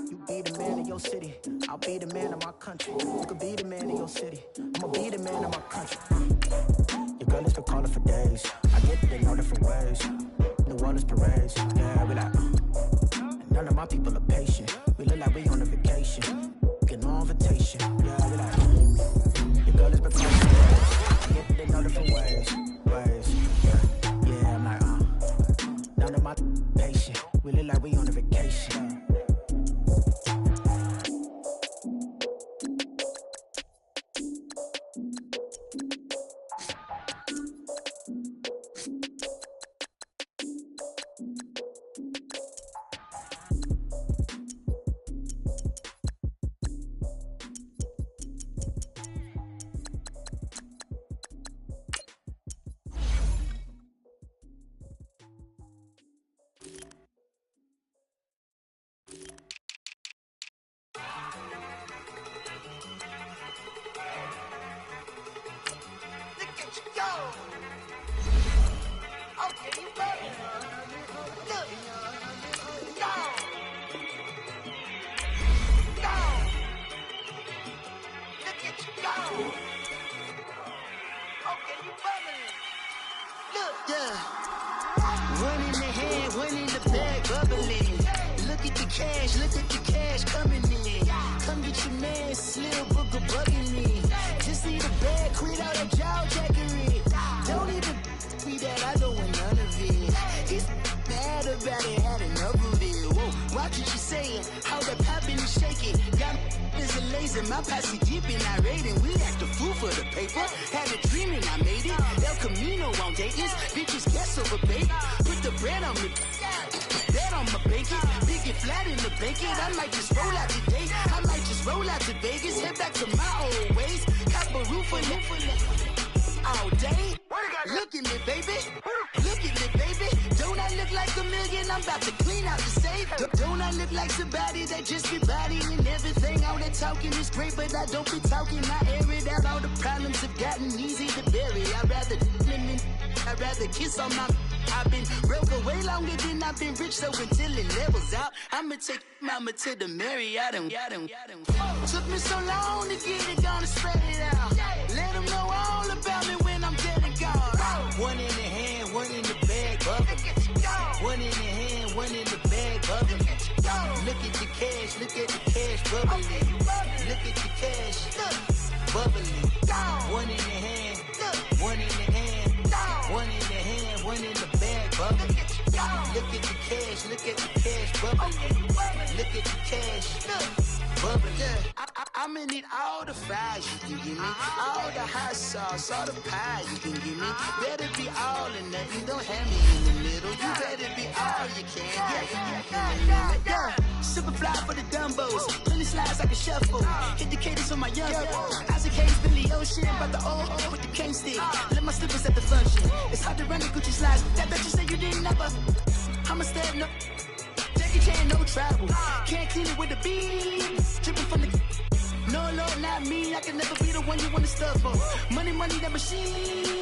You be the man of your city, I'll be the man of my country. You could be the man of your city, I'ma be the man of my country. Your girl has been calling for days. I get it in all different ways. New Orleans parades, yeah, we like. None of my people are patient. We look like we on a vacation. Get no invitation, yeah, we like. Your girl has been calling for days. I get it in all different ways, yeah, I'm like, none of my patient. We look like we on a vacation. One in the hand, one in the bag, bubbling. Look at the cash coming in. Come get your man, Slim Booker bugging me. Just need a bag, quit all that jaw jackery. Don't even be that, I don't want none of it. He's mad about it, had enough of it. Whoa, watch what you saying, how that poppin' and shaking. Got is a laser, my posse deep and irate, and we act a fool for the paper. Had a dream and I made it. El Camino on Dayton's, bitches guess over bait. Put the bread on me, that on my bacon. Big and flat in the bacon. I might just roll out today. I might just roll out to Vegas, head back to my old ways. Cop a roof for all day. Look at me, baby. Look at me, baby. Don't I look like a million? I'm about to clean out the safe. Don't I look like somebody that just be bodying everything? All that talking is great, but I don't be talking. I air it out. All the problems have gotten easy to bury. I'd rather kiss on my. I've been broke way longer than I've been rich, so until it levels out, I'ma take mama to the Marriott and took me so long to get it, gonna spread it out. Let them know all about me when I'm dead and gone. One in the hand, one in the bag, bubbling. One in the hand, one in the bag, bubbling. Look at the cash, bubbling. Look at the cash, bubbling. One in the hand, one in the hand, one in the hand, one in the bag, bubbling. Look at the cash, bubbling. Look at the cash, bubbling. I'ma need all the fries you can give me, all the hot sauce, all the pie you can give me. Better be all or nothing, don't have me in the middle. You better be all you can. Yeah. Super fly for the Dumbos, plenty slides like a shuffle. Hit the cadence on my young Isaac Hayes, Billy Ocean, but the old with the cane stick. Let my slippers at the function. It's hard to run the Gucci slides. That you say you didn't never. I'ma step no. Jackie Chan, no travel. Can't clean it with the beat. Dripping from the. No, Lord, not me. I can never be the one you want to stuff for. Money, that machine.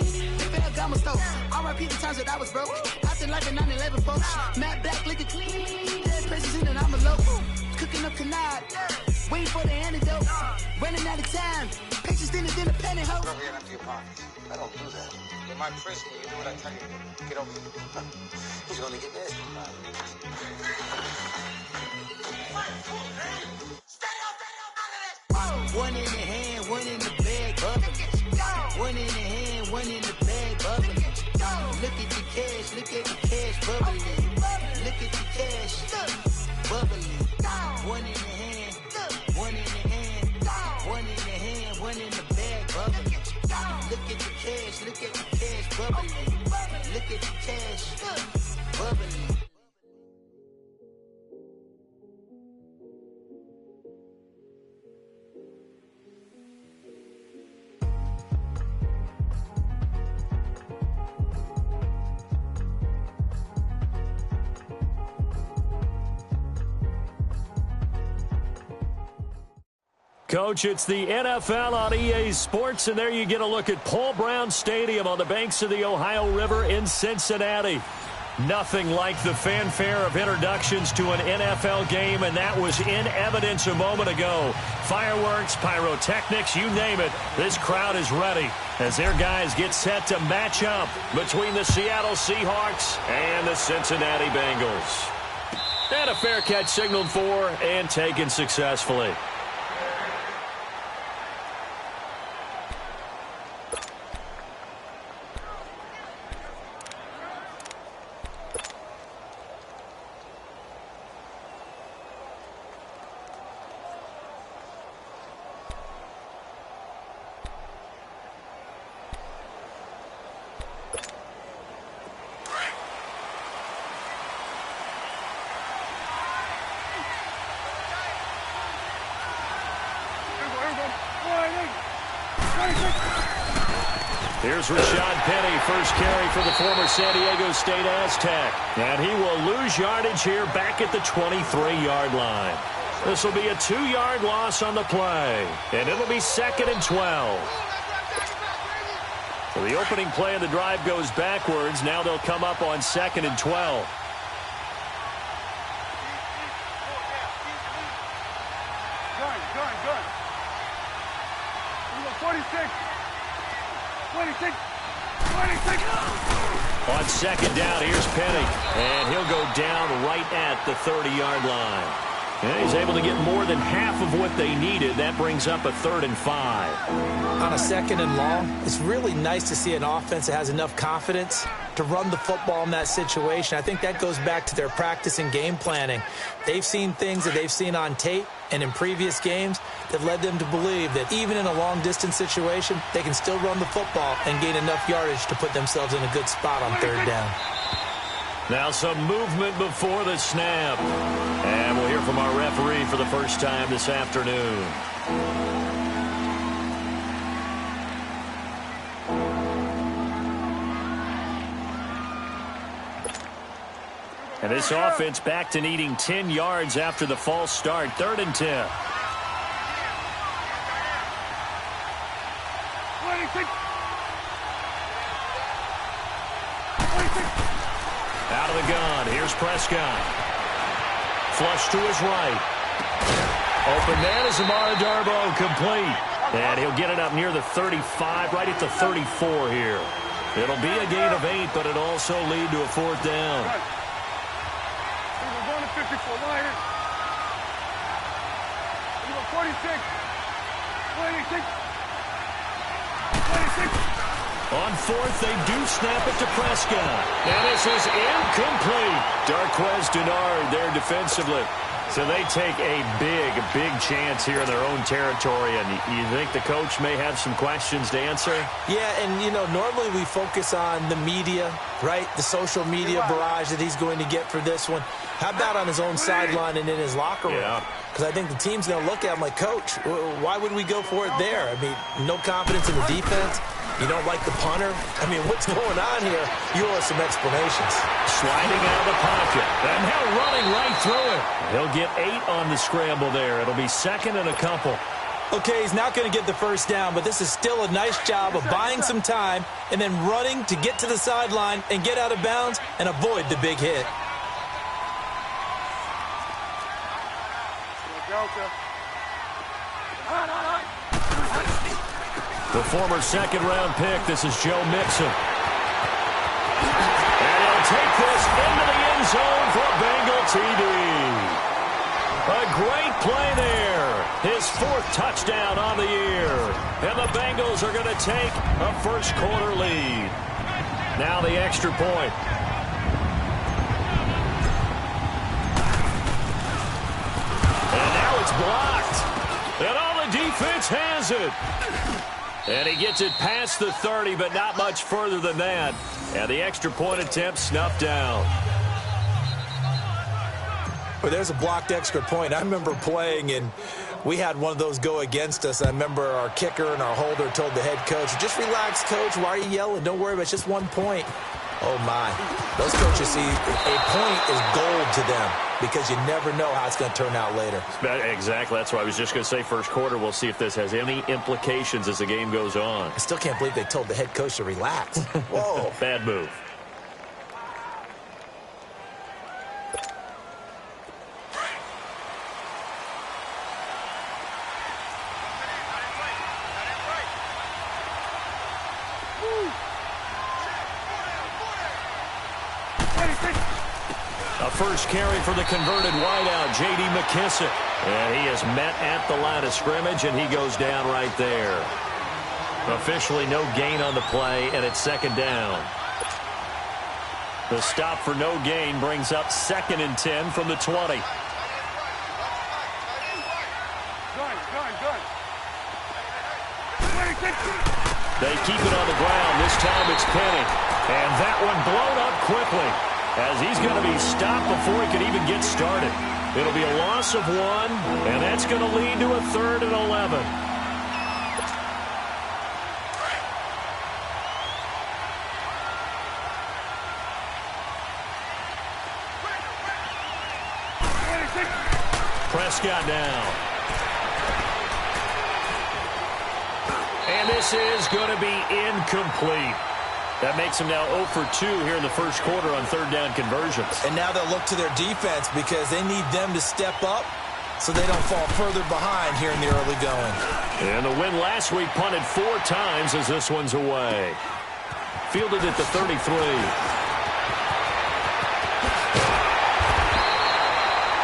Got my stove. R.I.P. the times that I was broke. Acting like a 9/11 folks. Matte black, liquor clean. Dead places in and I'm a local. Cooking up canard. Waiting for the antidote. Running out of time. Patience in the pantyhose. Go ahead empty your pockets. I don't do that. In my prison, you do what I tell you to. Get over here. He's gonna get nasty. One in the hand, one in the bag, bubbling. One in the hand, one in the bag, bubbling. Look at the cash, bubbling. Look at the cash, bubbling. One in the hand, one in the hand, one in the hand, one in the bag, bubbling. Look at the cash, bubbling. Look at the cash, bubbling. Coach, it's the NFL on EA Sports, and there you get a look at Paul Brown Stadium on the banks of the Ohio River in Cincinnati. Nothing like the fanfare of introductions to an NFL game, and that was in evidence a moment ago. Fireworks, pyrotechnics, you name it. This crowd is ready as their guys get set to match up between the Seattle Seahawks and the Cincinnati Bengals. And a fair catch signaled for and taken successfully. Here's Rashad Penny, first carry for the former San Diego State Aztec. And he will lose yardage here back at the 23-yard line. This will be a 2-yard loss on the play. And it'll be 2nd and 12. So the opening play of the drive goes backwards. Now they'll come up on 2nd and 12. Good. 46. 26. On 2nd down, here's Penny. And he'll go down right at the 30-yard line. And he's able to get more than half of what they needed. That brings up a 3rd and 5. On a 2nd and long, it's really nice to see an offense that has enough confidence to run the football in that situation. I think that goes back to their practice and game planning. They've seen things that they've seen on tape and in previous games that led them to believe that even in a long-distance situation, they can still run the football and gain enough yardage to put themselves in a good spot on 3rd down. Now some movement before the snap. And we'll hear from our referee for the first time this afternoon. And this offense back to needing 10 yards after the false start. 3rd and 10. 26. Out of the gun. Here's Prescott. Flush to his right. Open man is Amara Darboh, complete. And he'll get it up near the 35, right at the 34 here. It'll be a gain of 8, but it'll also lead to a 4th down. We're going to 54. Go ahead. 46. 26. On 4th, they do snap it to Prescott. And this is incomplete. Darquez Denard there defensively. So they take a big chance here in their own territory. And you think the coach may have some questions to answer? Yeah, and, you know, normally we focus on the media, right? The social media barrage that he's going to get for this one. How about on his own sideline and in his locker room? Yeah. Because I think the team's going to look at him like, Coach, why would we go for it there? I mean, no confidence in the defense. You don't like the punter? I mean, what's going on here? You owe us some explanations. Sliding out of the pocket. And now running right through it. He'll get 8 on the scramble there. It'll be 2nd and a couple. Okay, he's not going to get the first down, but this is still a nice job of buying some time and then running to get to the sideline and get out of bounds and avoid the big hit. The former 2nd-round pick, this is Joe Mixon. And he'll take this into the end zone for a Bengal TD. A great play there. His 4th touchdown on the year. And the Bengals are going to take a first-quarter lead. Now the extra point. And now it's blocked. And all the defense has it. And he gets it past the 30, but not much further than that. And the extra point attempt snuffed down. Well, there's a blocked extra point. I remember playing, and we had one of those go against us. I remember our kicker and our holder told the head coach, just relax, coach. Why are you yelling? Don't worry about it. It's just 1 point. Oh, my. Those coaches see a point is gold to them because you never know how it's going to turn out later. Exactly. That's what I was just going to say. First quarter, we'll see if this has any implications as the game goes on. I still can't believe they told the head coach to relax. Whoa. Bad move. A first carry for the converted wideout, J.D. McKissick. And he is met at the line of scrimmage, and he goes down right there. Officially no gain on the play, and it's second down. The stop for no gain brings up 2nd and 10 from the 20. They keep it on the ground. This time it's Penny. And that one blown up quickly as he's going to be stopped before he can even get started. It'll be a loss of 1, and that's going to lead to a 3rd and 11. Prescott now. And this is going to be incomplete. That makes them now 0 for 2 here in the first quarter on 3rd down conversions. And now they'll look to their defense because they need them to step up so they don't fall further behind here in the early going. And the win last week punted 4 times as this one's away. Fielded at the 33.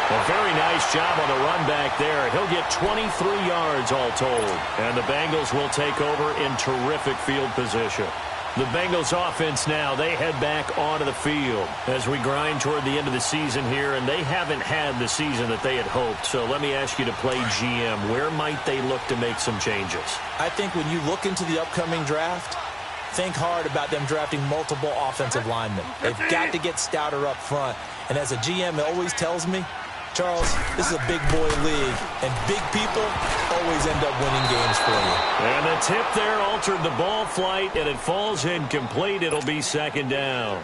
A very nice job on the run back there. He'll get 23 yards all told. And the Bengals will take over in terrific field position. The Bengals offense now, they head back onto the field as we grind toward the end of the season here, and they haven't had the season that they had hoped. So let me ask you to play GM. Where might they look to make some changes? I think when you look into the upcoming draft, think hard about them drafting multiple offensive linemen. They've got to get stouter up front. And as a GM, it always tells me, Charles, this is a big boy league, and big people always end up winning games for you. And the tip there altered the ball flight, and it falls incomplete. It'll be 2nd down.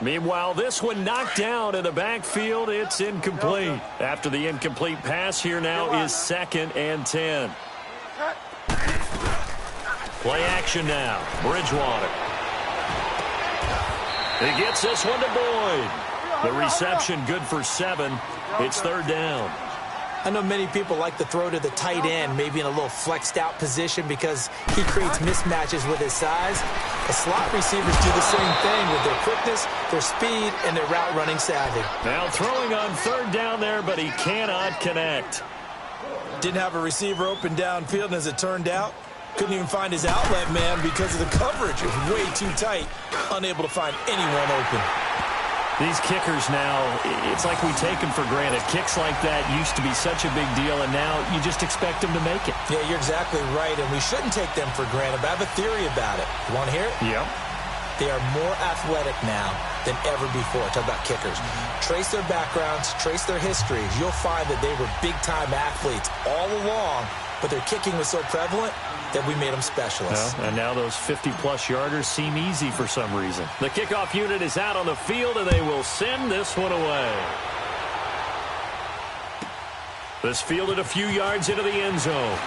Meanwhile, this one knocked down in the backfield. It's incomplete. After the incomplete pass, here now is 2nd and 10. Play action now. Bridgewater. He gets this one to Boyd. The reception good for 7. It's 3rd down. I know many people like to throw to the tight end, maybe in a little flexed out position because he creates mismatches with his size. The slot receivers do the same thing with their quickness, their speed, and their route running savvy. Now throwing on 3rd down there, but he cannot connect. Didn't have a receiver open downfield, and as it turned out, couldn't even find his outlet man because of the coverage. It was way too tight, unable to find anyone open. These kickers now, it's like we take them for granted. Kicks like that used to be such a big deal, and now you just expect them to make it. Yeah, you're exactly right, and we shouldn't take them for granted, but I have a theory about it. You want to hear it? Yep. They are more athletic now than ever before. Talk about kickers. Trace their backgrounds, trace their histories. You'll find that they were big-time athletes all along, but their kicking was so prevalent that we made them specialists. Well, and now those 50-plus yarders seem easy for some reason. The kickoff unit is out on the field, and they will send this one away. This fielded a few yards into the end zone.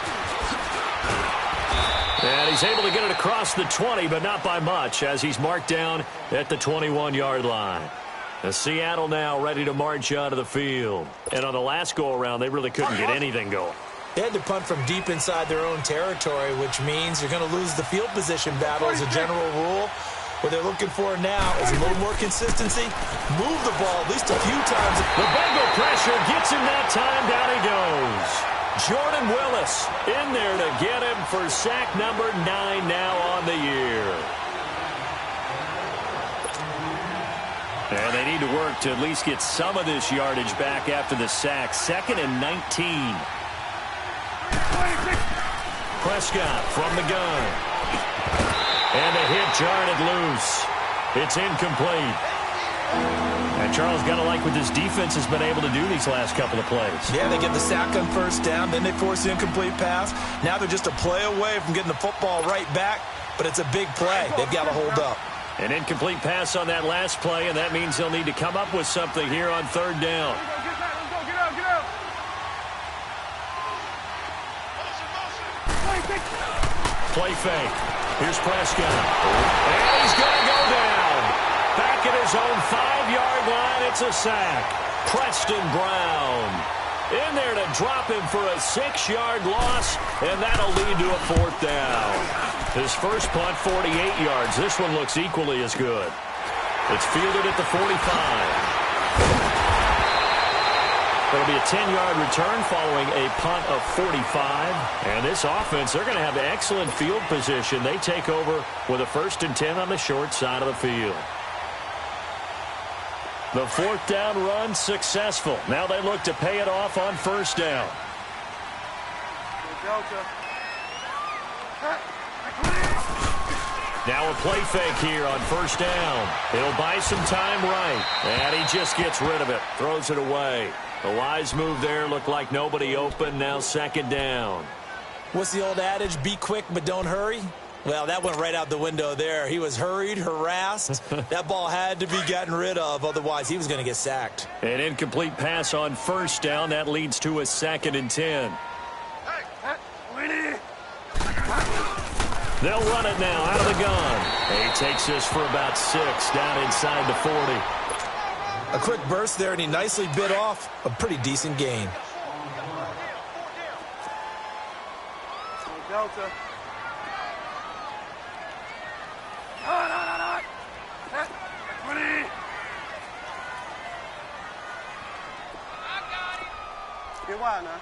And he's able to get it across the 20, but not by much, as he's marked down at the 21-yard line. Seattle now ready to march out of the field. And on the last go-around, they really couldn't get anything going. They had to punt from deep inside their own territory, which means you're going to lose the field position battle as a general rule. What they're looking for now is a little more consistency. Move the ball at least a few times. The Bengal pressure gets him that time. Down he goes. Jordan Willis in there to get him for sack number 9 now on the year. And they need to work to at least get some of this yardage back after the sack. 2nd and 19. Prescott from the gun. And the hit jarred it loose. It's incomplete. And Charles, got to like what this defense has been able to do these last couple of plays. Yeah, they get the sack on 1st down, then they force the incomplete pass. Now they're just a play away from getting the football right back, but it's a big play. They've got to hold up. An incomplete pass on that last play, and that means they'll need to come up with something here on 3rd down. Play fake. Here's Prescott. And he's going to go down. Back at his own 5-yard line, it's a sack. Preston Brown in there to drop him for a 6-yard loss, and that'll lead to a 4th down. His first punt, 48 yards. This one looks equally as good. It's fielded at the 45. It'll be a 10-yard return following a punt of 45. And this offense, they're going to have excellent field position. They take over with a 1st and 10 on the short side of the field. The 4th down run successful. Now they look to pay it off on 1st down. Now a play fake here on 1st down. He'll buy some time right. And he just gets rid of it. Throws it away. A wise move there. Looked like nobody open. Now 2nd down. What's the old adage? Be quick, but don't hurry. Well, that went right out the window there. He was hurried, harassed. That ball had to be gotten rid of. Otherwise, he was going to get sacked. An incomplete pass on 1st down. That leads to a 2nd and 10. They'll run it now out of the gun. He takes this for about 6 down inside the 40. A quick burst there, and he nicely bit off a pretty decent gain. Delta. Get wide now.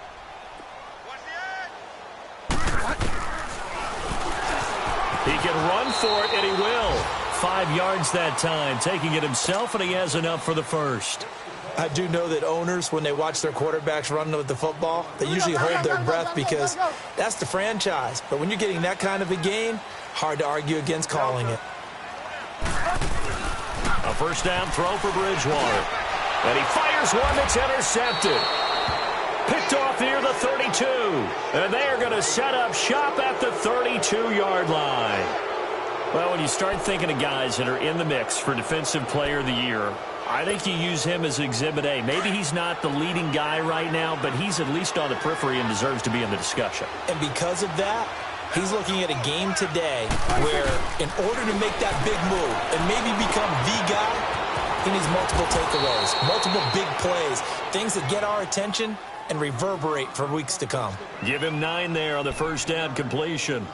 He can run for it, and he will. 5 yards that time, taking it himself, and he has enough for the 1st. I do know that owners, when they watch their quarterbacks run with the football, they usually hold their breath because that's the franchise. But when you're getting that kind of a gain, hard to argue against calling it. A 1st down throw for Bridgewater. And he fires one that's intercepted. Picked off near the 32. And they are going to set up shop at the 32-yard line. Well, when you start thinking of guys that are in the mix for Defensive Player of the Year, I think you use him as Exhibit A. Maybe he's not the leading guy right now, but he's at least on the periphery and deserves to be in the discussion. And because of that, he's looking at a game today where in order to make that big move and maybe become the guy, he needs multiple takeaways, multiple big plays, things that get our attention and reverberate for weeks to come. Give him 9 there on the 1st down completion.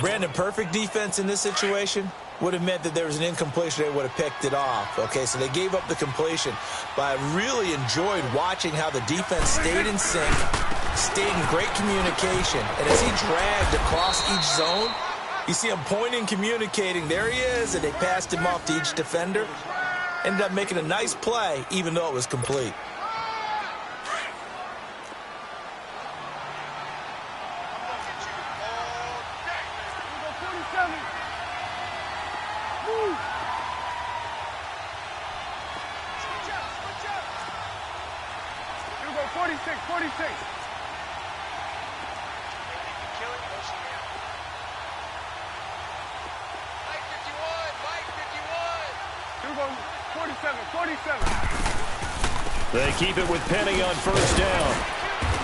Brandon, perfect defense in this situation would have meant that there was an incompletion. They would have picked it off. Okay, so they gave up the completion. But I really enjoyed watching how the defense stayed in sync, stayed in great communication. And as he dragged across each zone, you see him pointing, communicating. There he is, and they passed him off to each defender. Ended up making a nice play, even though it was complete. They keep it with Penny on 1st down.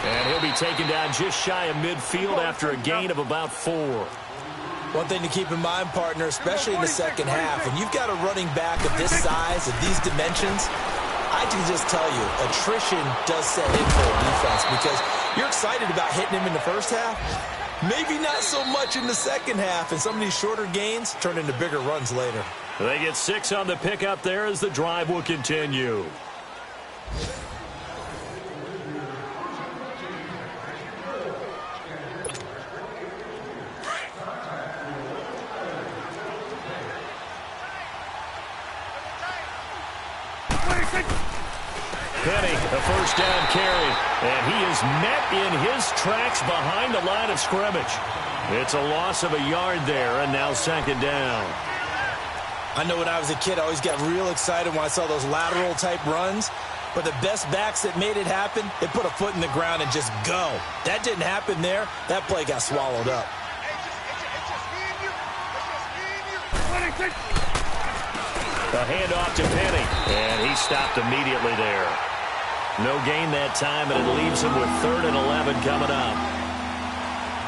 And he'll be taken down just shy of midfield after a gain of about 4. One thing to keep in mind, partner, especially in the second half, and you've got a running back of this size, of these dimensions, I can just tell you, attrition does set in for a defense because you're excited about hitting him in the first half. Maybe not so much in the second half, and some of these shorter gains turn into bigger runs later. They get 6 on the pickup there as the drive will continue. Penny, a 1st down carry, and he is met in his tracks behind the line of scrimmage. It's a loss of a yard there, and now 2nd down. I know when I was a kid, I always got real excited when I saw those lateral-type runs. But the best backs that made it happen, they put a foot in the ground and just go. That didn't happen there. That play got swallowed up. A handoff to Penny, and he stopped immediately there. No gain that time, and it leaves him with 3rd and 11 coming up.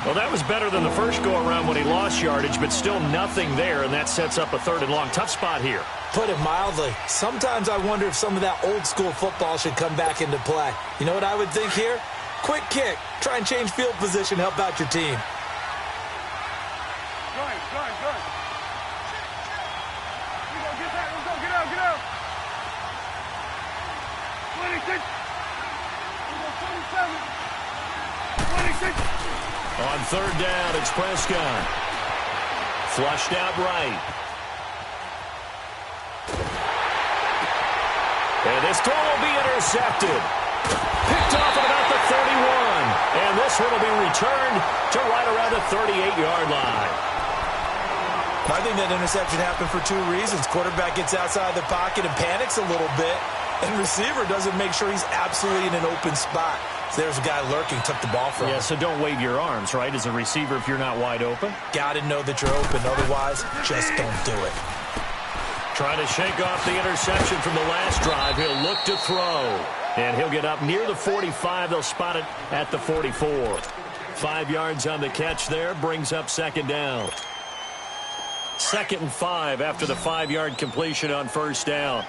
Well, that was better than the first go-around when he lost yardage, but still nothing there, and that sets up a 3rd and long. Tough spot here. Put it mildly. Sometimes I wonder if some of that old-school football should come back into play. You know what I would think here? Quick kick. Try and change field position, help out your team. Good. Get that. Let's go. Get out. On third down, it's Prescott. Flushed out right. And this throw will be intercepted. Picked off at about the 31. And this one will be returned to right around the 38-yard line. I think that interception happened for two reasons. Quarterback gets outside the pocket and panics a little bit, and receiver doesn't make sure he's absolutely in an open spot. So there's a guy lurking, took the ball from him. Yeah, so don't wave your arms, right, as a receiver if you're not wide open. Got to know that you're open. Otherwise, just don't do it. Trying to shake off the interception from the last drive. He'll look to throw. And he'll get up near the 45. They'll spot it at the 44. 5 yards on the catch there. Brings up second down. 2nd and 5 after the 5-yard completion on first down.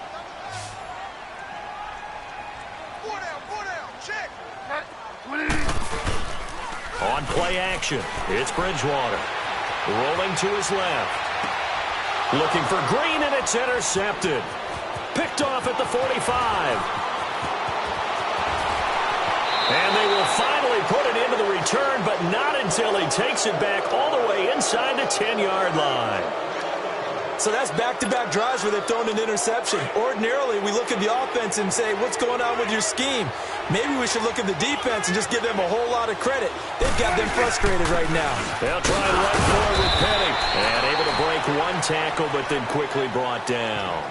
Check. On play action, it's Bridgewater. Rolling to his left. Looking for Green, and it's intercepted. Picked off at the 45. And they will finally put it into the return, but not until he takes it back all the way inside the 10-yard line. So that's back-to-back drives where they've thrown an interception. Ordinarily, we look at the offense and say, what's going on with your scheme? Maybe we should look at the defense and just give them a whole lot of credit. They've got them frustrated right now. They'll try and run forward with Penny. And able to break one tackle, but then quickly brought down.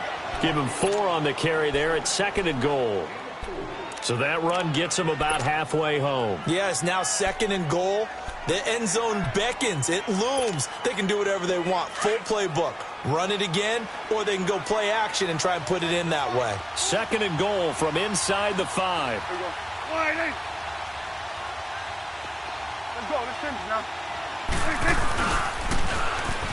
Give him 4 on the carry there at 2nd and goal. So that run gets him about halfway home. Yeah, it's now 2nd and goal. The end zone beckons. It looms. They can do whatever they want. Full playbook. Run it again, or they can go play action and try and put it in that way. 2nd and goal from inside the 5. Let's go. Let's finish now.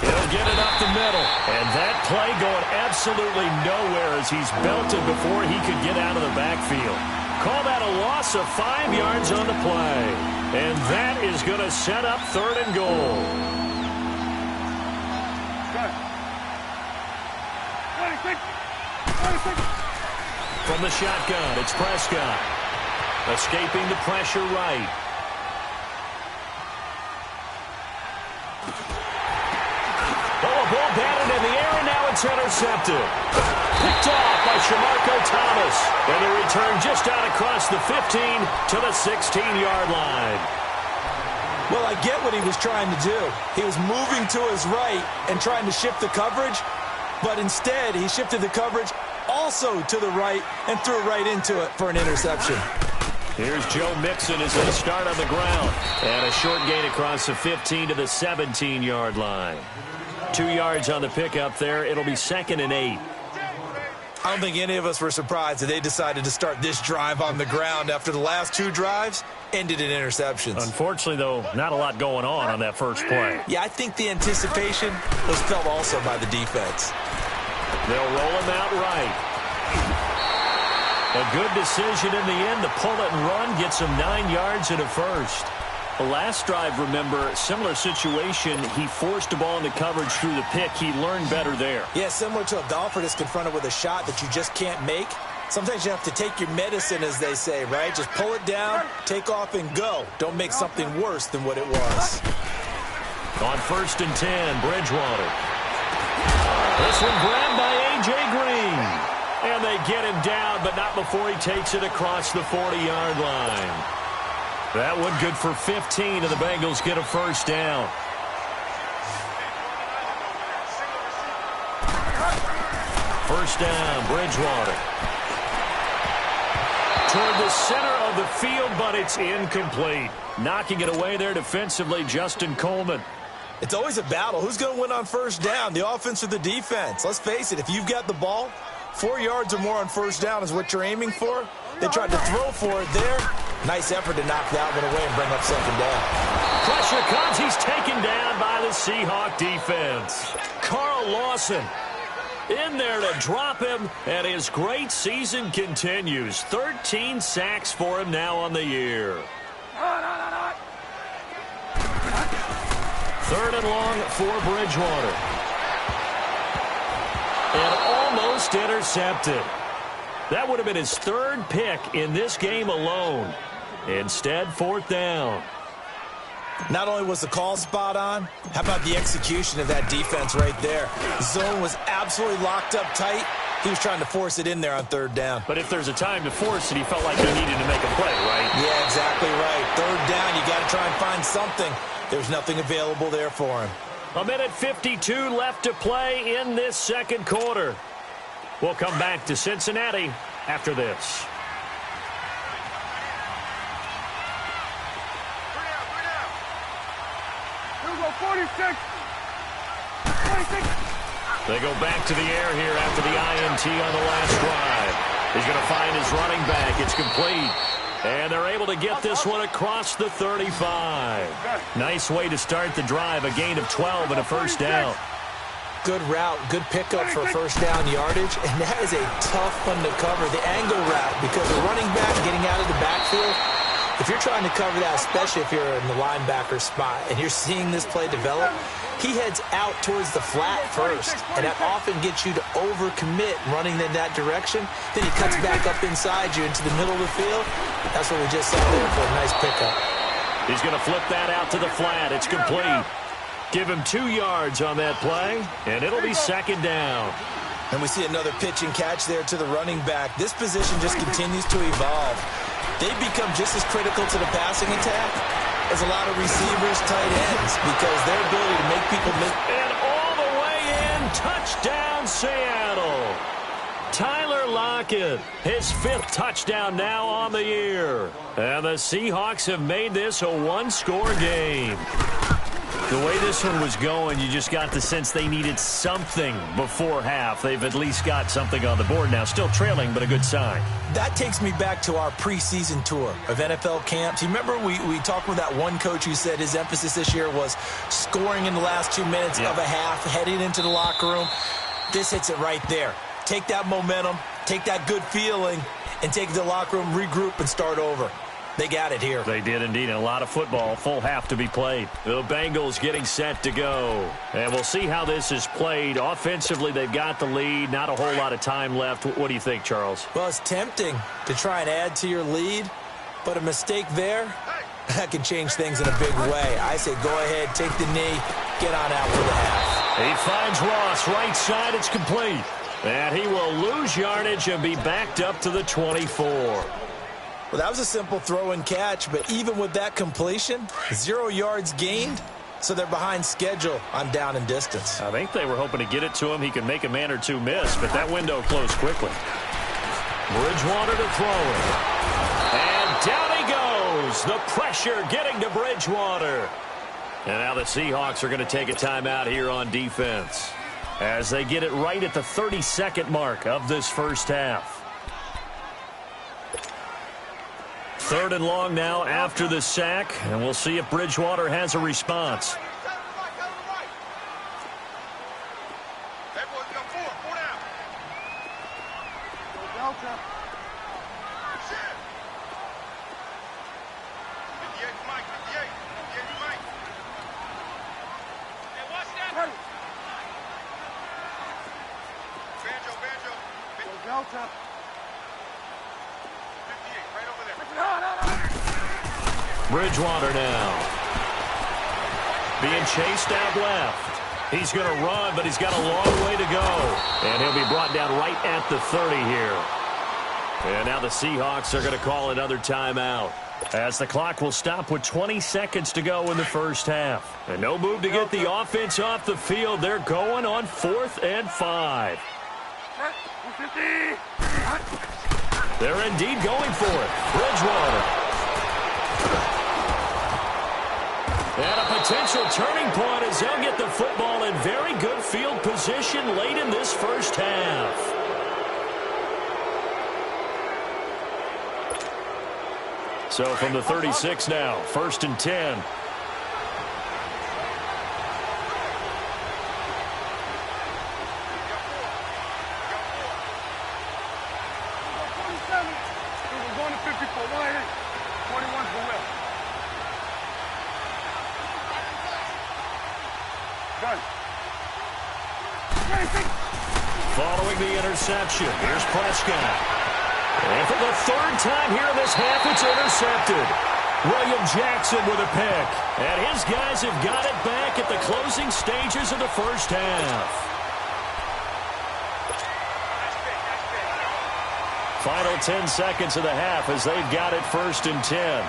He'll get it up the middle. And that play going absolutely nowhere as he's belted before he could get out of the backfield. Call that a loss of 5 yards on the play. And that is going to set up 3rd and goal. From the shotgun, it's Prescott. Escaping the pressure right. Oh, a ball batted in the air, and now it's intercepted. Picked off by Shamarko Thomas. And the return just out across the 15 to the 16-yard line. Well, I get what he was trying to do. He was moving to his right and trying to shift the coverage, but instead he shifted the coverage also to the right and threw right into it for an interception. Here's Joe Mixon as they start on the ground. And a short gain across the 15 to the 17-yard line. 2 yards on the pickup there. It'll be 2nd and 8. I don't think any of us were surprised that they decided to start this drive on the ground after the last 2 drives ended in interceptions. Unfortunately, though, not a lot going on that first play. Yeah, I think the anticipation was felt also by the defense. They'll roll him out right. A good decision in the end. The pull it and run gets him 9 yards and a first. The last drive, remember, similar situation. He forced the ball into coverage through the pick. He learned better there. Yeah, similar to a golfer that's confronted with a shot that you just can't make. Sometimes you have to take your medicine, as they say, right? Just pull it down, take off, and go. Don't make something worse than what it was. On 1st and 10, Bridgewater. This one grabbed by A.J. Green. And they get him down, but not before he takes it across the 40-yard line. That one good for 15, and the Bengals get a first down. First down, Bridgewater. Toward the center of the field, but it's incomplete. Knocking it away there defensively, Justin Coleman. It's always a battle. Who's going to win on first down, the offense or the defense? Let's face it, if you've got the ball, 4 yards or more on first down is what you're aiming for. They tried to throw for it there. Nice effort to knock that one away and bring up second down. Pressure comes. He's taken down by the Seahawk defense. Carl Lawson in there to drop him, and his great season continues. 13 sacks for him now on the year. 3rd and long for Bridgewater. And almost intercepted. That would have been his third pick in this game alone. Instead, 4th down. Not only was the call spot on, how about the execution of that defense right there? The zone was absolutely locked up tight. He was trying to force it in there on 3rd down. But if there's a time to force it, he felt like he needed to make a play, right? Yeah, exactly right. 3rd down, you got to try and find something. There's nothing available there for him. 1:52 left to play in this second quarter. We'll come back to Cincinnati after this. Here we go, 46. 46. They go back to the air here after the INT on the last drive. He's going to find his running back. It's complete. And they're able to get this one across the 35. Nice way to start the drive. A gain of 12 and a first down. Good route, good pickup for first down yardage. And that is a tough one to cover, the angle route, because the running back getting out of the backfield, if you're trying to cover that, especially if you're in the linebacker spot and you're seeing this play develop, he heads out towards the flat first, and that often gets you to overcommit running in that direction. Then he cuts back up inside you into the middle of the field. That's what we just saw there for a nice pickup. He's going to flip that out to the flat. It's complete. Give him 2 yards on that play, and it'll be 2nd down. And we see another pitch and catch there to the running back. This position just continues to evolve. They've become just as critical to the passing attack as a lot of receivers, tight ends, because their ability to make people miss. And all the way in, touchdown Seattle. Tyler Lockett, his 5th touchdown now on the year. And the Seahawks have made this a 1-score game. The way this one was going, you just got the sense they needed something before half. They've at least got something on the board now. Still trailing, but a good sign. That takes me back to our preseason tour of NFL camps. You remember we talked with that one coach who said his emphasis this year was scoring in the last 2 minutes of a half, heading into the locker room. This hits it right there. Take that momentum, take that good feeling, and take it to the locker room, regroup, and start over. They got it here. They did indeed. And a lot of football, full half to be played. The Bengals getting set to go. And we'll see how this is played. Offensively, they've got the lead. Not a whole lot of time left. What do you think, Charles? Well, it's tempting to try and add to your lead, but a mistake there, that can change things in a big way. I say go ahead, take the knee, get on out for the half. He finds Ross, right side, it's complete. And he will lose yardage and be backed up to the 24. Well, that was a simple throw and catch, but even with that completion, 0 yards gained, so they're behind schedule on down and distance. I think they were hoping to get it to him. He could make a man or two miss, but that window closed quickly. Bridgewater to throw it. And down he goes. The pressure getting to Bridgewater. And now the Seahawks are going to take a timeout here on defense as they get it right at the 32nd mark of this first half. 3rd and long now after the sack, and we'll see if Bridgewater has a response. Bridgewater now. Being chased out left. He's going to run, but he's got a long way to go. And he'll be brought down right at the 30 here. And now the Seahawks are going to call another timeout, as the clock will stop with 20 seconds to go in the first half. And no move to get the offense off the field. They're going on 4th and 5. They're indeed going for it. Bridgewater. And a potential turning point as they'll get the football in very good field position late in this first half. So from the 36 now, 1st and 10. We're going to 54. 21's the whip. Done. Following the interception, here's Prescott. the third time here in this half, it's intercepted. William Jackson with a pick. And his guys have got it back at the closing stages of the first half. Final 10 seconds of the half as they've got it 1st and 10.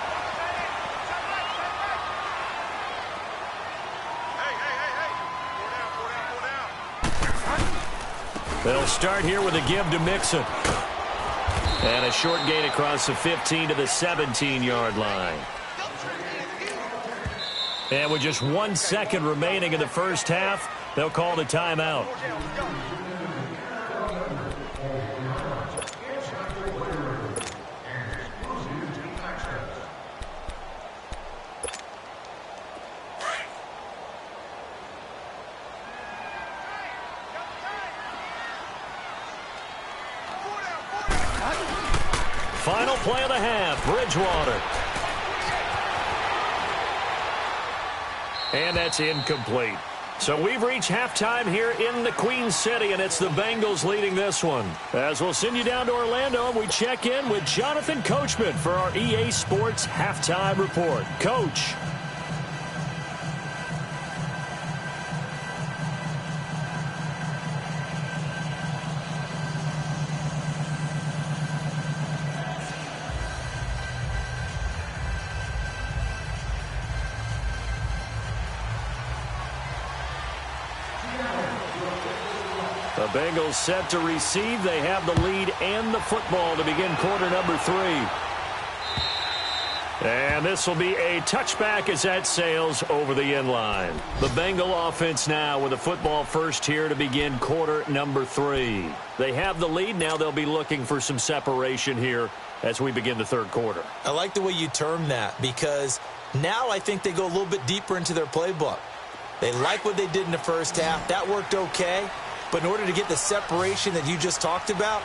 They'll start here with a give to Mixon. And a short gain across the 15 to the 17-yard line. And with just 1 second remaining in the first half, they'll call the timeout. Final play of the half, Bridgewater. And that's incomplete. So we've reached halftime here in the Queen City, and it's the Bengals leading this one. As we'll send you down to Orlando, and we check in with Jonathan Coachman for our EA Sports Halftime Report. Coach. The Bengals set to receive. They have the lead and the football to begin quarter number 3. And this will be a touchback as that sails over the end line. The Bengal offense now with the football first here to begin quarter number 3. They have the lead. Now they'll be looking for some separation here as we begin the third quarter. I like the way you term that because now I think they go a little bit deeper into their playbook. They like what they did in the first half. That worked okay. But in order to get the separation that you just talked about,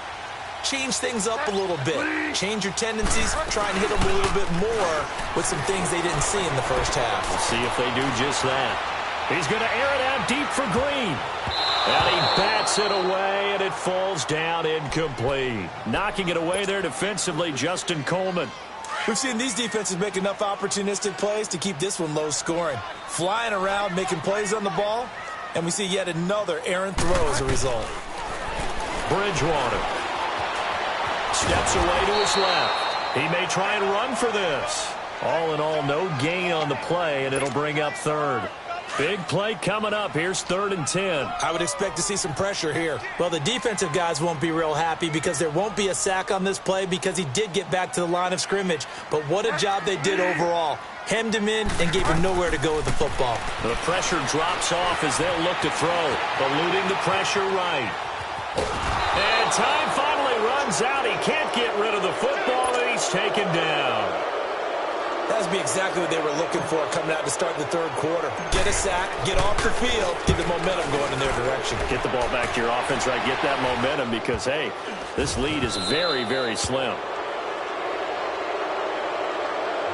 change things up a little bit. Change your tendencies, try and hit them a little bit more with some things they didn't see in the first half. We'll see if they do just that. He's going to air it out deep for Green. And he bats it away, and it falls down incomplete. Knocking it away there defensively, Justin Coleman. We've seen these defenses make enough opportunistic plays to keep this one low scoring. Flying around, making plays on the ball. And we see yet another errant throw as a result. Bridgewater steps away to his left. He may try and run for this. All in all, no gain on the play, and it'll bring up third. Big play coming up. Here's 3rd and 10. I would expect to see some pressure here. Well, the defensive guys won't be real happy because there won't be a sack on this play because he did get back to the line of scrimmage. But what a job they did overall. Hemmed him in and gave him nowhere to go with the football. The pressure drops off as they'll look to throw. Eluding the pressure right. And time finally runs out. He can't get rid of the football, and he's taken down. That would be exactly what they were looking for coming out to start the third quarter. Get a sack, get off the field, get the momentum going in their direction. Get the ball back to your offense, right? Get that momentum because, hey, this lead is very, very slim.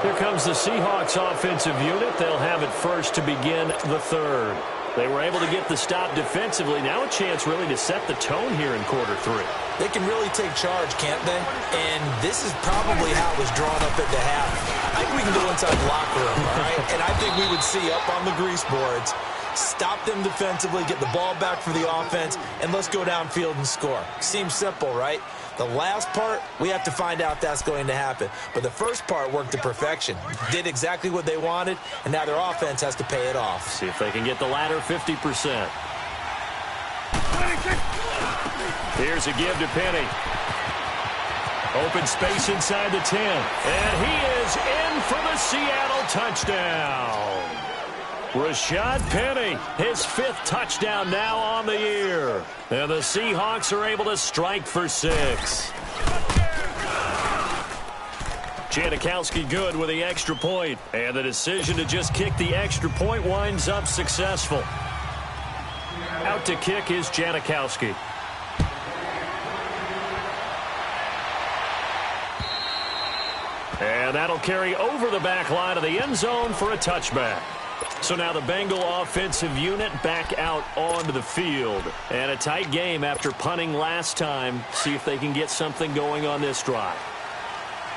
Here comes the Seahawks offensive unit. They'll have it first to begin the third. They were able to get the stop defensively. Now a chance really to set the tone here in quarter 3. They can really take charge, can't they? And this is probably how it was drawn up at the half. I think we can go inside the locker room, all right? And I think we would see up on the grease boards, stop them defensively, get the ball back for the offense, and let's go downfield and score. Seems simple, right? The last part, we have to find out if that's going to happen. But the first part worked to perfection. Did exactly what they wanted, and now their offense has to pay it off. See if they can get the latter 50%. Here's a give to Penny. Open space inside the 10. And he is in for the Seattle touchdown. Rashad Penny, his 5th touchdown now on the year. And the Seahawks are able to strike for 6. Janikowski good with the extra point. And the decision to just kick the extra point winds up successful. Out to kick is Janikowski. And that'll carry over the back line of the end zone for a touchback. So now the Bengal offensive unit back out onto the field. And a tight game after punting last time. See if they can get something going on this drive.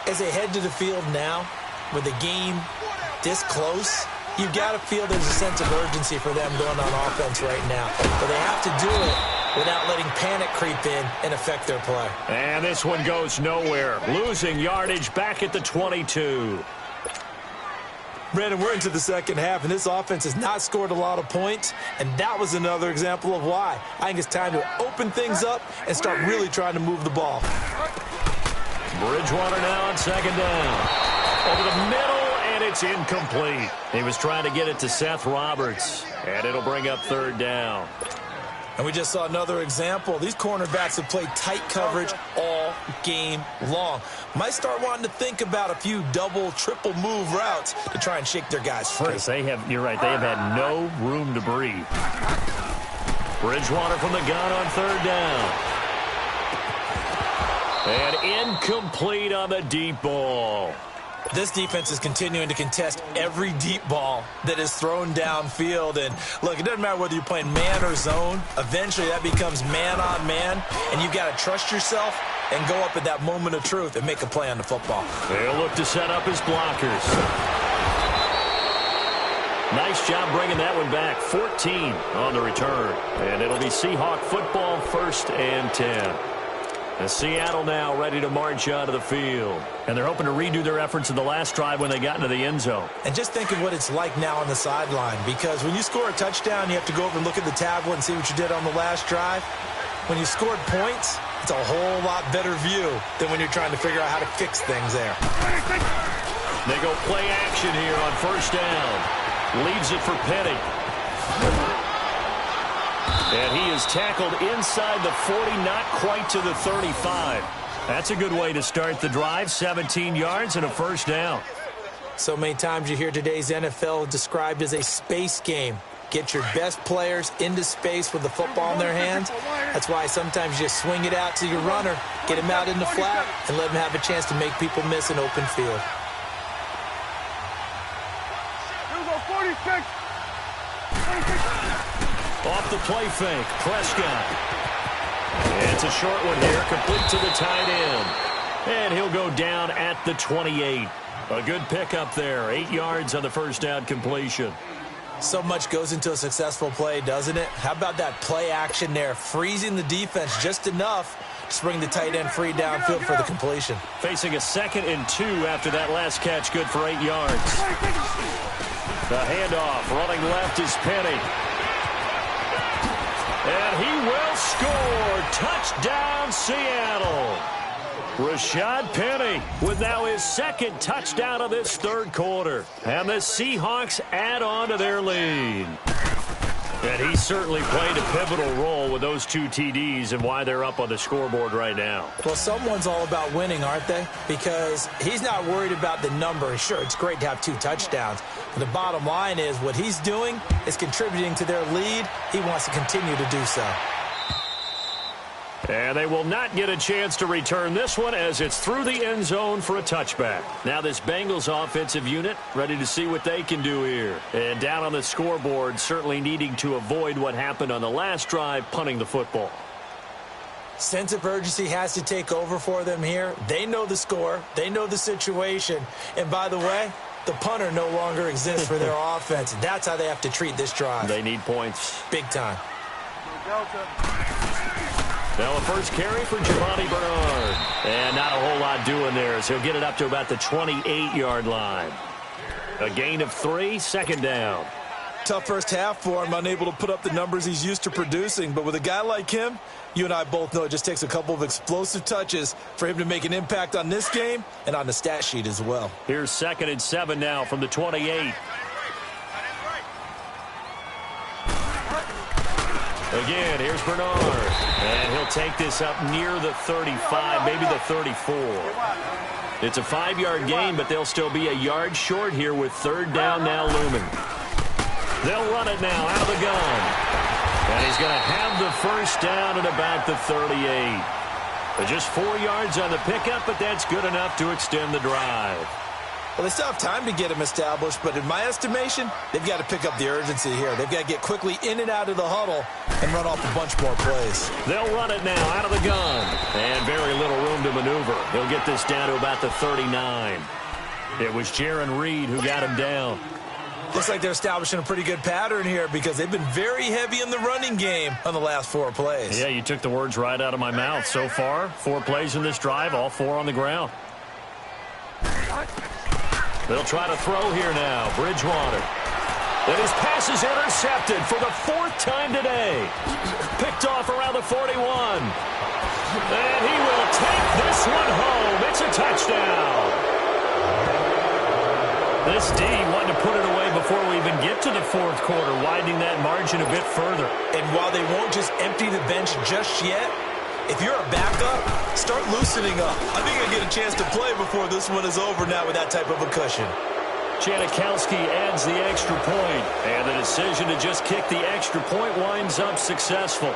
As they head to the field now, with the game this close, you've got to feel there's a sense of urgency for them going on offense right now. But they have to do it without letting panic creep in and affect their play. And this one goes nowhere. Losing yardage back at the 22. Brandon, we're into the second half, and this offense has not scored a lot of points, and that was another example of why. I think it's time to open things up and start really trying to move the ball. Bridgewater now on second down. Over the middle, and it's incomplete. He was trying to get it to Seth Roberts, and it'll bring up third down. And we just saw another example. These cornerbacks have played tight coverage all game long. Might start wanting to think about a few double, triple move routes to try and shake their guys free. You're right, they have had no room to breathe. Bridgewater from the gun on third down. And incomplete on the deep ball. This defense is continuing to contest every deep ball that is thrown downfield. And, look, it doesn't matter whether you're playing man or zone. Eventually, that becomes man-on-man, and you've got to trust yourself and go up at that moment of truth and make a play on the football. They'll look to set up his blockers. Nice job bringing that one back. 14 on the return. And it'll be Seahawk football, 1st and 10. And Seattle now ready to march out of the field. And they're hoping to redo their efforts in the last drive when they got into the end zone. And just think of what it's like now on the sideline, because when you score a touchdown, you have to go over and look at the tablet and see what you did on the last drive. When you scored points, it's a whole lot better view than when you're trying to figure out how to fix things there. They go play action here on first down. Leaves it for Penny. And he is tackled inside the 40, not quite to the 35. That's a good way to start the drive. 17 yards and a first down. So many times you hear today's NFL described as a space game. Get your best players into space with the football in their hands. That's why sometimes you just swing it out to your runner, get him out in the flat, and let him have a chance to make people miss an open field. Here we go, 46. Off the play fake, Prescott. And it's a short one here, complete to the tight end. And he'll go down at the 28. A good pickup there, 8 yards on the first down completion. So much goes into a successful play, doesn't it? How about that play action there, freezing the defense just enough to bring the tight end free downfield for the completion. Facing a 2nd and 2 after that last catch, good for 8 yards. The handoff, running left is Penny. And he will score. Touchdown, Seattle. Rashad Penny with now his 2nd touchdown of this 3rd quarter. And the Seahawks add on to their lead. And he certainly played a pivotal role with those 2 TDs and why they're up on the scoreboard right now. Well, someone's all about winning, aren't they? Because he's not worried about the number. Sure, it's great to have 2 touchdowns. But the bottom line is what he's doing is contributing to their lead. He wants to continue to do so. And they will not get a chance to return this one as it's through the end zone for a touchback. Now this Bengals offensive unit ready to see what they can do here. And down on the scoreboard, certainly needing to avoid what happened on the last drive, punting the football. Sense of urgency has to take over for them here. They know the score. They know the situation. And by the way, the punter no longer exists for their offense. That's how they have to treat this drive. They need points. Big time. Now a first carry for Giovanni Bernard. And not a whole lot doing there as he'll get it up to about the 28-yard line. A gain of 3, 2nd down. Tough first half for him, unable to put up the numbers he's used to producing. But with a guy like him, you and I both know it just takes a couple of explosive touches for him to make an impact on this game and on the stat sheet as well. Here's 2nd and 7 now from the 28. Again, here's Bernard. And he'll take this up near the 35, maybe the 34. It's a 5-yard gain, but they'll still be a yard short here with 3rd down now looming. They'll run it now out of the gun. And he's going to have the first down at about the 38. Just 4 yards on the pickup, but that's good enough to extend the drive. Well, they still have time to get him established, but in my estimation, they've got to pick up the urgency here. They've got to get quickly in and out of the huddle and run off a bunch more plays. They'll run it now out of the gun. And very little room to maneuver. He'll get this down to about the 39. It was Jaron Reed who got him down. Looks like they're establishing a pretty good pattern here because they've been very heavy in the running game on the last 4 plays. Yeah, you took the words right out of my mouth. So far, 4 plays in this drive, all 4 on the ground. They'll try to throw here now. Bridgewater. And his pass is intercepted for the 4th time today. Picked off around the 41. And he will take this one home. It's a touchdown. This D wanted to put it away before we even get to the 4th quarter, widening that margin a bit further. And while they won't just empty the bench just yet, if you're a backup, start loosening up. I think I get a chance to play before this one is over now with that type of a cushion. Janikowski adds the extra point, and the decision to just kick the extra point winds up successful.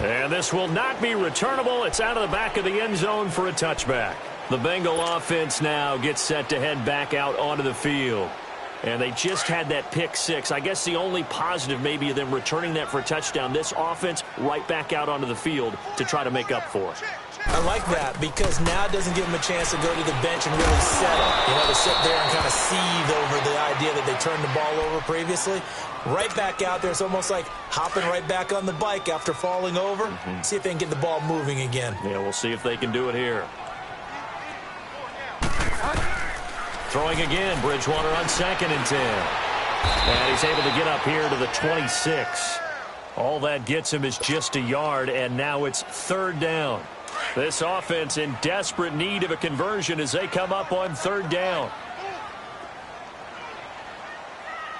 And this will not be returnable. It's out of the back of the end zone for a touchback. The Bengal offense now gets set to head back out onto the field. And they just had that pick 6. I guess the only positive maybe of them returning that for a touchdown. This offense right back out onto the field to try to make up for it. I like that because now it doesn't give them a chance to go to the bench and really settle. You know, to sit there and kind of seethe over the idea that they turned the ball over previously. Right back out there. It's almost like hopping right back on the bike after falling over. See if they can get the ball moving again. Yeah, we'll see if they can do it here. Throwing again, Bridgewater on 2nd and 10. And he's able to get up here to the 26. All that gets him is just a yard, and now it's 3rd down. This offense in desperate need of a conversion as they come up on 3rd down.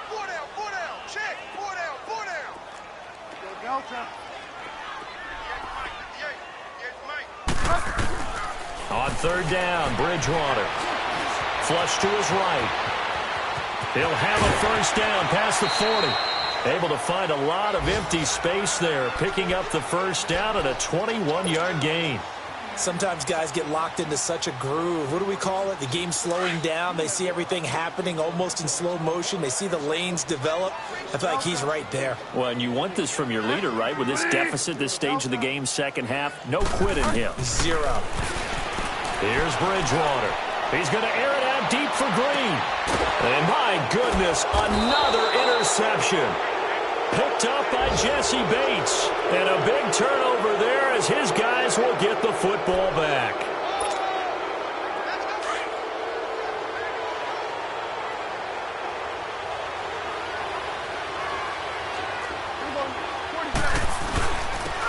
4 down, 4 down, check, 4 down, 4 down. Go Delta. On 3rd down, Bridgewater. Flush to his right. He'll have a 1st down past the 40. Able to find a lot of empty space there, picking up the 1st down at a 21-yard gain. Sometimes guys get locked into such a groove. What do we call it? The game slowing down. They see everything happening almost in slow motion. They see the lanes develop. I feel like he's right there. Well, and you want this from your leader, right? With this deficit, this stage of the game, 2nd half, no quit in him. 0. Here's Bridgewater. He's going to air it out deep for Green. And my goodness, another interception. Picked up by Jesse Bates. And a big turnover there as his guys will get the football back.